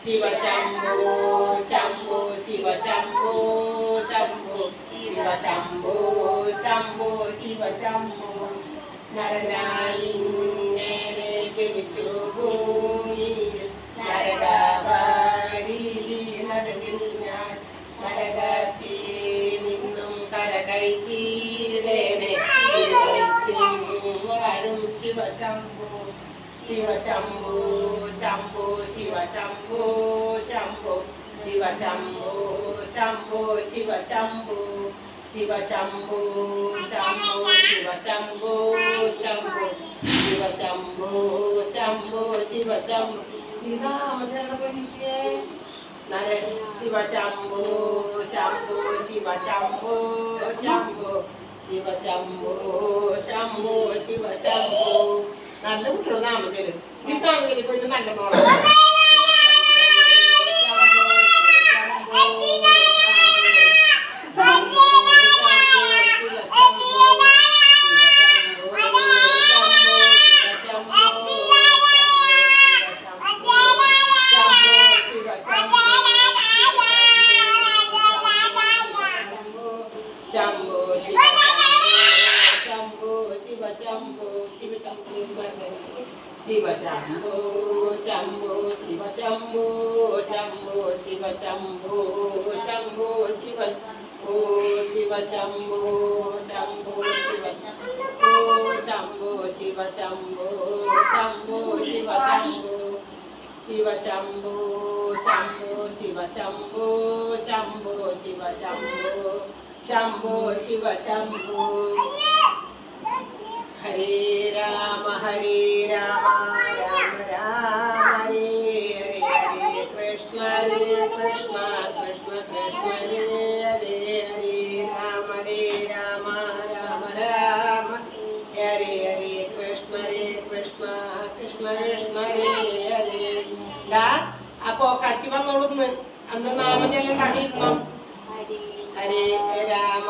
ശിവ ശംഭോ ശംഭോ ശിവ ശംഭോ ശംഭോ ശിവ ശംഭോ ശംഭോ ശിവ ശംഭോ നരനായി നേരെ ജനിച്ചു ഭൂമിയിൽ നരകവാരി നടുവിൽ ഞാൻ നരകത്തിൽ നിന്നും കരകയറ്റിയിടേണേ വാഴും ശിവ ശംഭോ ശിവ ശംഭോ ശംഭോ ശിവ ശംഭോ ശംഭോ ശിവ ശംഭോ ശംഭോ ശിവ ശംഭോ ശിവ ശംഭോ ശംഭോ ശിവ ശംഭോ ശംഭോ ശിവ ശംഭോ ശംഭോ ശിവ ശംഭോ നാമജനപനിക്കേ നര ശിവ ശംഭോ ശംഭോ ശിവ ശംഭോ ശംഭോ ശിവ ശംഭോ ശംഭോ ശിവ ശംഭോ നല്ല കുട്ടികളും നാമജല് ഈ നാമജല് പോയിട്ട് നല്ല മോളാണ് ശംഭോ ശിവ ശംഭോ ശിവ ശംഭോ ശിവ ശംഭോ ശിവ ശംഭോ ശംഭോ ശിവ ശംഭോ ശംഭോ ശിവ ശംഭോ ശംഭോ ശിവ ശംഭോ ശിവ ശംഭോ ശംഭോ ശിവ ശംഭോ ശംഭോ ശിവ ശംഭോ ശംഭോ ശിവ ശംഭോ ശിവ ശംഭോ ശംഭോ ശിവ ശംഭോ ശംഭോ ശിവ ശംഭോ ശംഭോ ശിവ ശംഭോ ഹരേ രാമ രാമ രാമ ഹരേ ഹരേ കൃഷ്ണ കൃഷ്ണ കൃഷ്ണ കൃഷ്ണ ഹരേ ഹരേ രാമ രാമ രാമ ഹരേ ഹരേ കൃഷ്ണ കൃഷ്ണ കൃഷ്ണ കൃഷ്ണ ഹരേ ഹരേ ആ കോക്കാച്ചി വന്നോളൂന്ന് അന്ന് നാമജലം കണ്ടിരുന്നോ ഹരേ രാമ